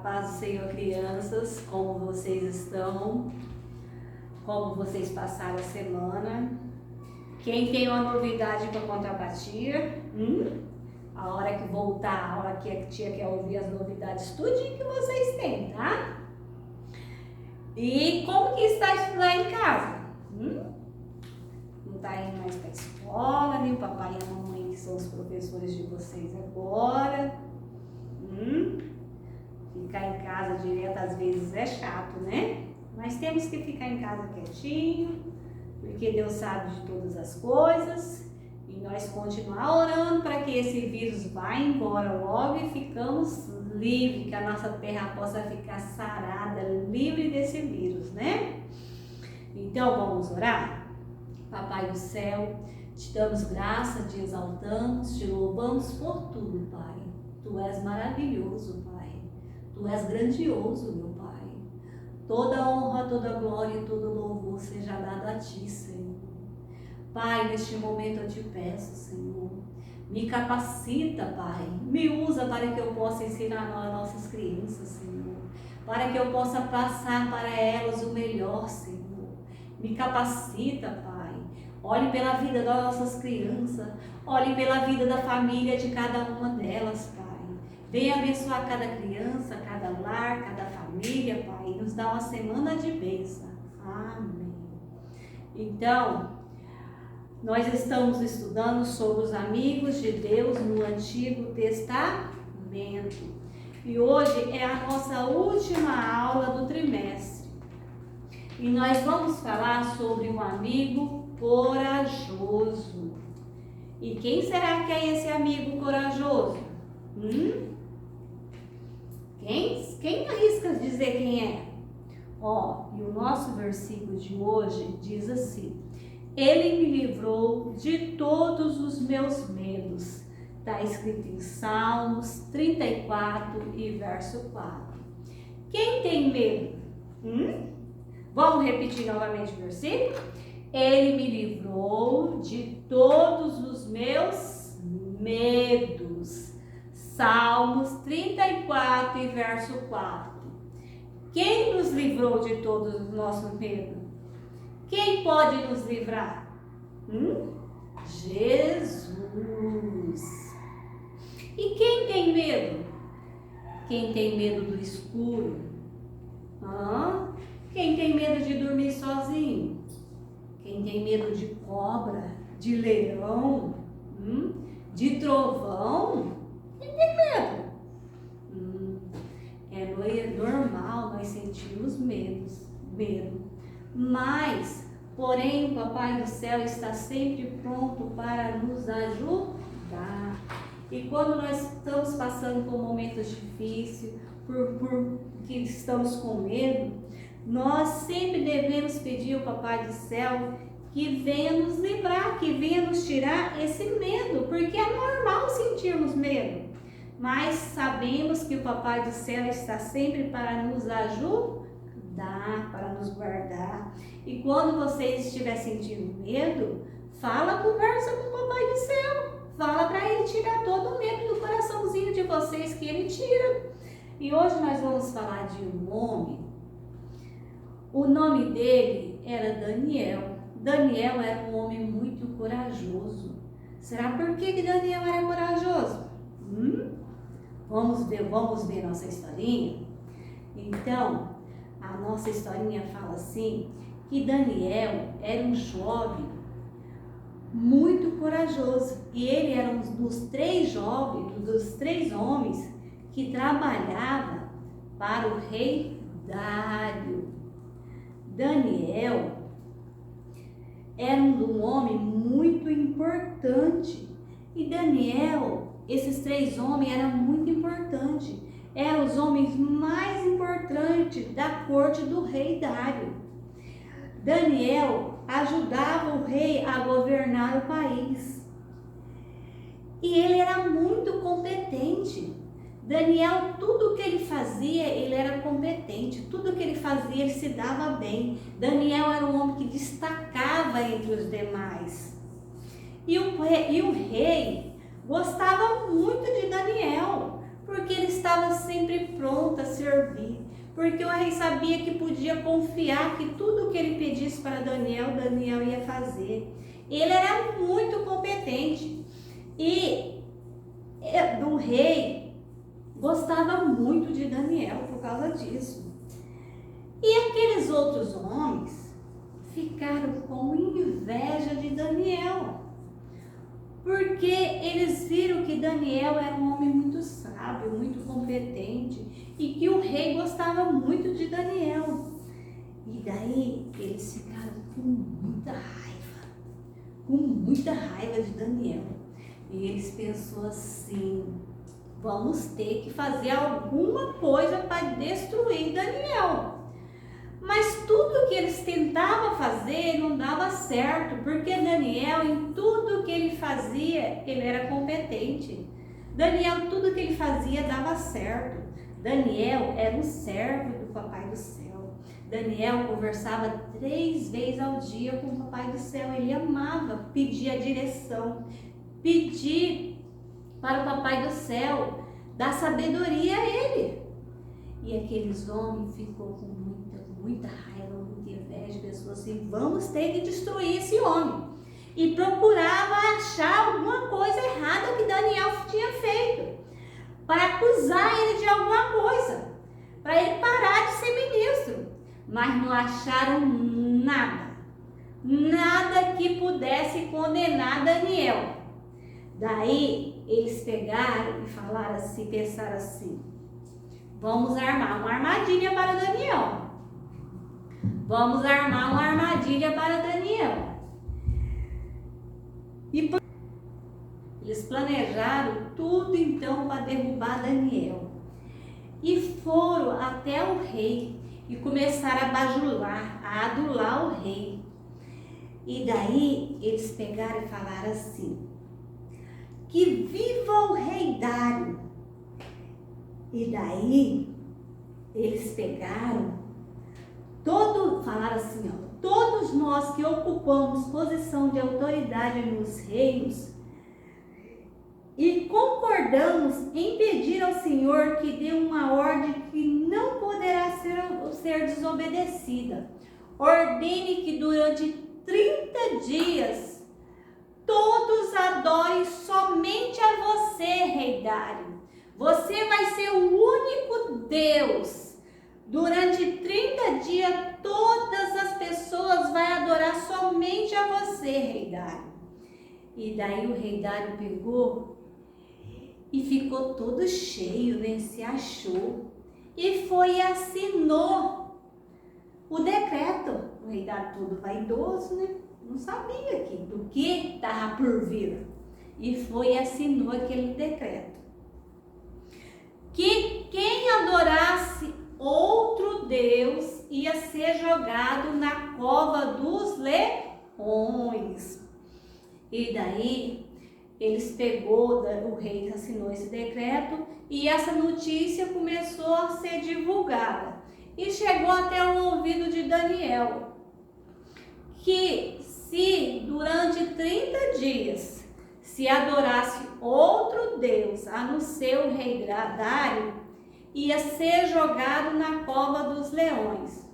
paz do Senhor, crianças, como vocês estão? Como vocês passaram a semana? Quem tem uma novidade para contar pra tia? A hora que voltar, a hora que a tia quer ouvir as novidades, tudinho que vocês têm, tá? E como que está estudar em casa? Não está indo mais para a escola, nem o papai e a mamãe, que são os professores de vocês agora. Ficar em casa direto às vezes é chato, né? Mas temos que ficar em casa quietinho, porque Deus sabe de todas as coisas. E nós continuar orando para que esse vírus vá embora logo e ficamos livres, que a nossa terra possa ficar sarada, livre desse vírus, né? Então vamos orar? Papai do céu, te damos graça, te exaltamos, te louvamos por tudo, Pai. Tu és maravilhoso, Pai. Tu és grandioso, meu Pai. Toda honra, toda glória e todo louvor seja dado a Ti, Senhor. Pai, neste momento eu te peço, Senhor, me capacita, Pai. Me usa para que eu possa ensinar as nossas crianças, Senhor. Para que eu possa passar para elas o melhor, Senhor. Me capacita, Pai. Olhe pela vida das nossas crianças. Olhe pela vida da família de cada uma delas, Pai. Venha abençoar cada criança, cada lar, cada família, Pai. E nos dá uma semana de bênção. Amém. Então, nós estamos estudando sobre os amigos de Deus no Antigo Testamento. E hoje é a nossa última aula do trimestre. E nós vamos falar sobre um amigo corajoso. E quem será que é esse amigo corajoso? Quem arrisca dizer quem é? E o nosso versículo de hoje diz assim: Ele me livrou de todos os meus medos. Está escrito em Salmos 34 e verso 4. Quem tem medo? Vamos repetir novamente o versículo? Ele me livrou de todos os meus medos. Salmos 34 e verso 4. Quem nos livrou de todos os nossos medos? Quem pode nos livrar? Jesus. E quem tem medo? Quem tem medo do escuro? Quem tem medo de dormir sozinho? Quem tem medo de cobra, de leão, de trovão? Quem tem medo? É normal nós sentirmos medo. Mas, porém, o Papai do Céu está sempre pronto para nos ajudar. E quando nós estamos passando por momentos difíceis, por que estamos com medo, nós sempre devemos pedir ao Papai do Céu que venha nos livrar, que venha nos tirar esse medo, porque é normal sentirmos medo. Mas sabemos que o Papai do Céu está sempre para nos ajudar, para nos guardar. E quando vocês estiverem sentindo medo, conversa com o Papai do Céu. Fala para ele tirar todo o medo do coraçãozinho de vocês, que ele tira. E hoje nós vamos falar de um homem. O nome dele era Daniel. Daniel era um homem muito corajoso. Será por que Daniel era corajoso? Vamos ver nossa historinha? Então, a nossa historinha fala assim, que Daniel era um jovem muito corajoso. E ele era um dos três homens que trabalhava para o rei Dário. Daniel era um homem muito importante. E Daniel, esses três homens eram muito importantes. Eram os homens mais importantes da corte do rei Dário. Daniel ajudava o rei a governar o país. E ele era muito competente. Daniel, tudo que ele fazia, ele era competente. Tudo que ele fazia, ele se dava bem. Daniel era um homem que destacava entre os demais. E o rei gostava muito de Daniel, Porque ele estava sempre pronto a servir. Porque o rei sabia que podia confiar que tudo o que ele pedisse para Daniel, Daniel ia fazer. Ele era muito competente. E o rei gostava muito de Daniel por causa disso. E aqueles outros homens ficaram com inveja de Daniel. Porque eles viram que Daniel era um homem muito sábio, muito competente e que o rei gostava muito de Daniel. E daí eles ficaram com muita raiva de Daniel. E eles pensaram assim: vamos ter que fazer alguma coisa para destruir Daniel. Mas tudo que eles tentavam fazer não dava certo, porque Daniel, em tudo que ele fazia, ele era competente. Daniel, tudo que ele fazia dava certo. Daniel era um servo do Papai do Céu. Daniel conversava 3 vezes ao dia com o Papai do Céu. Ele amava pedir a direção, pedir para o Papai do Céu dar sabedoria a ele. E aqueles homens ficou com muita raiva, muita inveja, pessoas assim: vamos ter que destruir esse homem. E procurava achar alguma coisa errada que Daniel tinha feito, para acusar ele de alguma coisa, para ele parar de ser ministro. Mas não acharam nada que pudesse condenar Daniel. Daí eles pegaram e falaram assim, pensaram assim: vamos armar uma armadilha para Daniel. Vamos armar uma armadilha para Daniel. E eles planejaram tudo então para derrubar Daniel. E foram até o rei e começaram a bajular, a adular o rei. E daí eles pegaram e falaram assim: que viva o rei Dário. E daí eles pegaram, falaram assim, ó: todos nós que ocupamos posição de autoridade nos reinos e concordamos em pedir ao Senhor que dê uma ordem que não poderá ser desobedecida. Ordene que durante 30 dias todos adorem somente a você, rei Dário. Você vai ser o único Deus. Durante 30 dias, todas as pessoas vão adorar somente a você, rei Dário. E daí o rei Dário pegou e ficou todo cheio, né? Se achou. E foi e assinou o decreto. O rei Dário todo vaidoso, né? Não sabia do que estava por vir. E foi e assinou aquele decreto. Que quem adorasse outro Deus ia ser jogado na cova dos leões. E daí eles pegou, o rei assinou esse decreto e essa notícia começou a ser divulgada. E chegou até o ouvido de Daniel, que se durante 30 dias se adorasse outro Deus, a não ser o rei Dário, ia ser jogado na cova dos leões.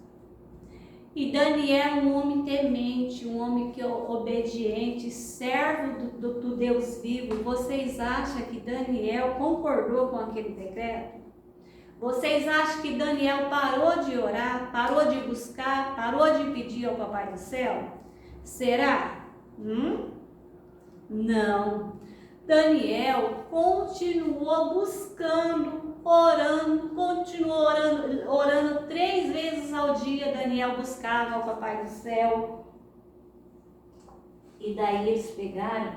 E Daniel, um homem temente, um homem que é obediente, servo do Deus vivo, vocês acham que Daniel concordou com aquele decreto? Vocês acham que Daniel parou de orar, parou de buscar, parou de pedir ao Papai do Céu? Será? Não. Daniel continuou buscando, orando, continuou orando 3 vezes ao dia. Daniel buscava ao Papai do Céu. E daí eles pegaram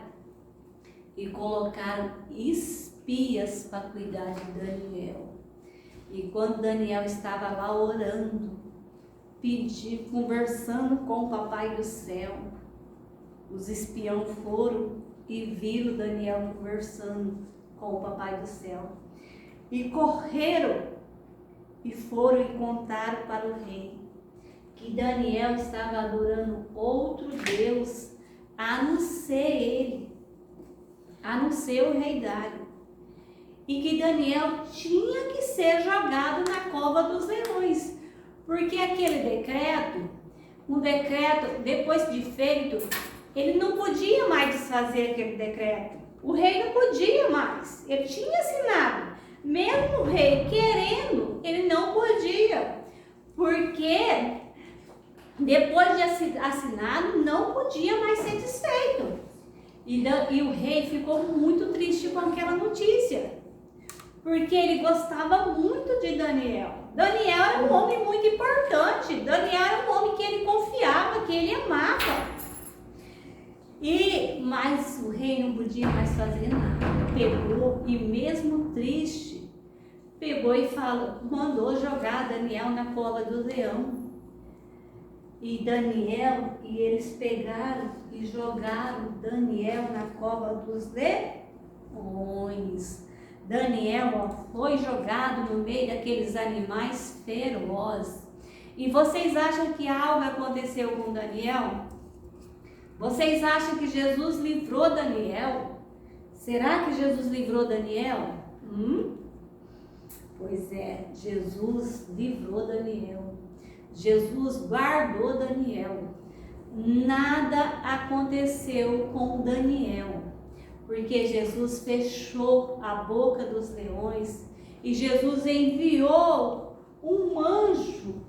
e colocaram espias para cuidar de Daniel. E quando Daniel estava lá orando, conversando com o Papai do Céu, os espiões foram e viram Daniel conversando com o Papai do Céu. E correram e foram e contaram para o rei que Daniel estava adorando outro Deus, a não ser ele, a não ser o rei Dário. e que Daniel tinha que ser jogado na cova dos leões, porque aquele decreto, um decreto depois de feito, ele não podia mais desfazer aquele decreto. O rei não podia mais, ele tinha assinado. Mesmo o rei querendo, ele não podia, porque depois de assinado, não podia mais ser desfeito. E o rei ficou muito triste com aquela notícia, porque ele gostava muito de Daniel. Daniel era um homem muito importante, Daniel era um homem que ele confiava, que ele amava. Mas o rei não podia mais fazer nada. Pegou, e mesmo triste, pegou e mandou jogar Daniel na cova do leão. E eles pegaram e jogaram Daniel na cova dos leões. Daniel foi jogado no meio daqueles animais ferozes. E vocês acham que algo aconteceu com Daniel? Vocês acham que Jesus livrou Daniel? Será que Jesus livrou Daniel? Pois é, Jesus livrou Daniel. Jesus guardou Daniel. Nada aconteceu com Daniel, porque Jesus fechou a boca dos leões e Jesus enviou um anjo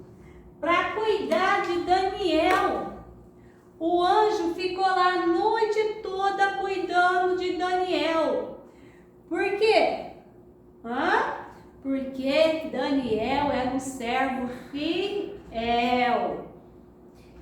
para cuidar de Daniel. O anjo ficou lá a noite toda cuidando de Daniel. Por quê? Porque Daniel era um servo fiel,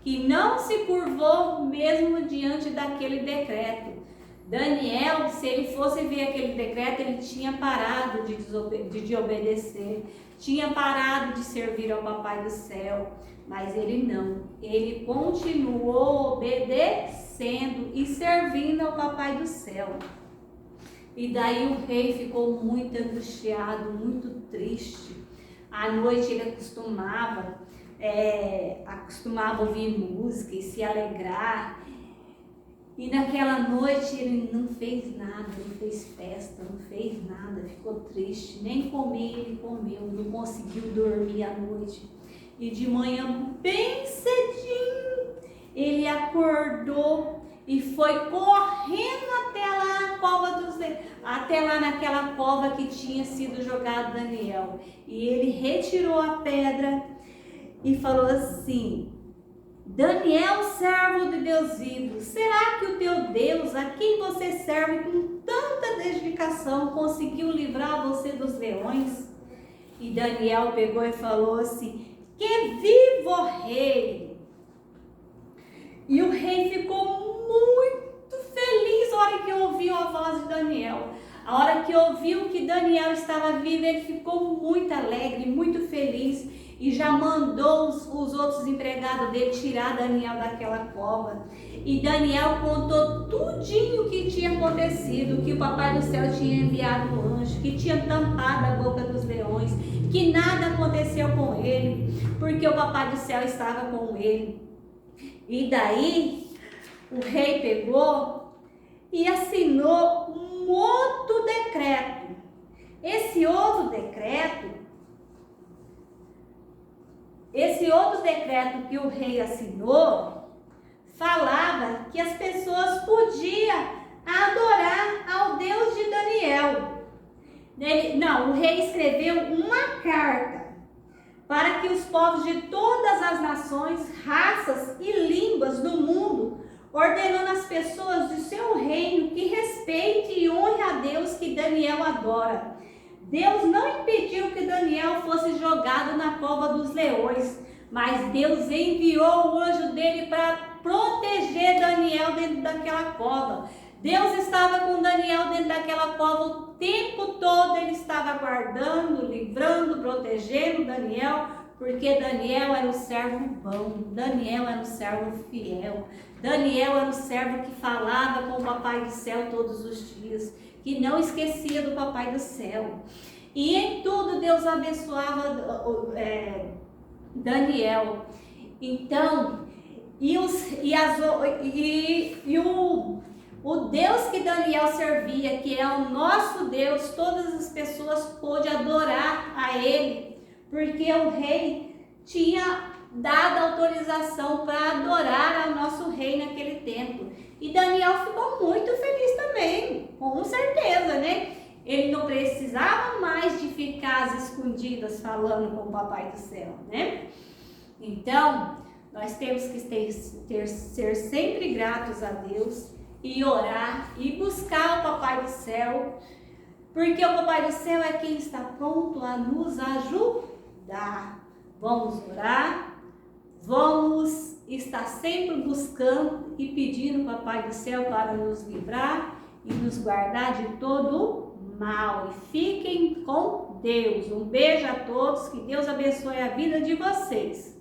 que não se curvou mesmo diante daquele decreto. Daniel, se ele fosse ver aquele decreto, ele tinha parado de obedecer, tinha parado de servir ao Papai do Céu, mas ele não. Ele continuou obedecendo e servindo ao Papai do Céu. E daí o rei ficou muito angustiado, muito triste. À noite ele costumava ouvir música e se alegrar. E naquela noite ele não fez nada, não fez festa, não fez nada, ficou triste, nem comer ele comeu, não conseguiu dormir à noite. E de manhã, bem cedinho, ele acordou e foi correndo até lá naquela cova que tinha sido jogado Daniel. E ele retirou a pedra e falou assim: Daniel, servo de Deus vivo, será que o teu Deus, a quem você serve com tanta dedicação, conseguiu livrar você dos leões? E Daniel pegou e falou assim: que vivo o rei! E o rei ficou muito feliz na hora que ouviu a voz de Daniel. A hora que ouviu que Daniel estava vivo, ele ficou muito alegre, muito feliz. E já mandou os outros empregados dele tirar Daniel daquela cova. E Daniel contou tudinho o que tinha acontecido, que o Papai do Céu tinha enviado um anjo, que tinha tampado a boca dos leões, que nada aconteceu com ele, porque o Papai do Céu estava com ele. E daí o rei pegou e assinou um outro decreto. Esse outro decreto que o rei assinou, falava que as pessoas podiam adorar ao Deus de Daniel. O rei escreveu uma carta para que os povos de todas as nações, raças e línguas do mundo, ordenando às pessoas de seu reino que respeite e honre a Deus que Daniel adora. Deus não impediu que Daniel fosse jogado na cova dos leões, mas Deus enviou o anjo dele para proteger Daniel dentro daquela cova. Deus estava com Daniel dentro daquela cova o tempo todo, ele estava guardando, livrando, protegendo Daniel, porque Daniel era um servo bom, Daniel era um servo fiel, Daniel era um servo que falava com o Papai do Céu todos os dias, que não esquecia do Papai do Céu. E em tudo Deus abençoava Daniel. Então, O Deus que Daniel servia, que é o nosso Deus, todas as pessoas pôde adorar a ele, porque o rei tinha dado autorização para adorar ao nosso rei naquele tempo. E Daniel ficou muito feliz também, com certeza, né? Ele não precisava mais de ficar às escondidas falando com o Papai do Céu, né? Então, nós temos que ser sempre gratos a Deus e orar e buscar o Papai do Céu, porque o Papai do Céu é quem está pronto a nos ajudar. Vamos orar, vamos estar sempre buscando e pedindo ao Papai do Céu para nos livrar e nos guardar de todo mal. E fiquem com Deus. Um beijo a todos, que Deus abençoe a vida de vocês.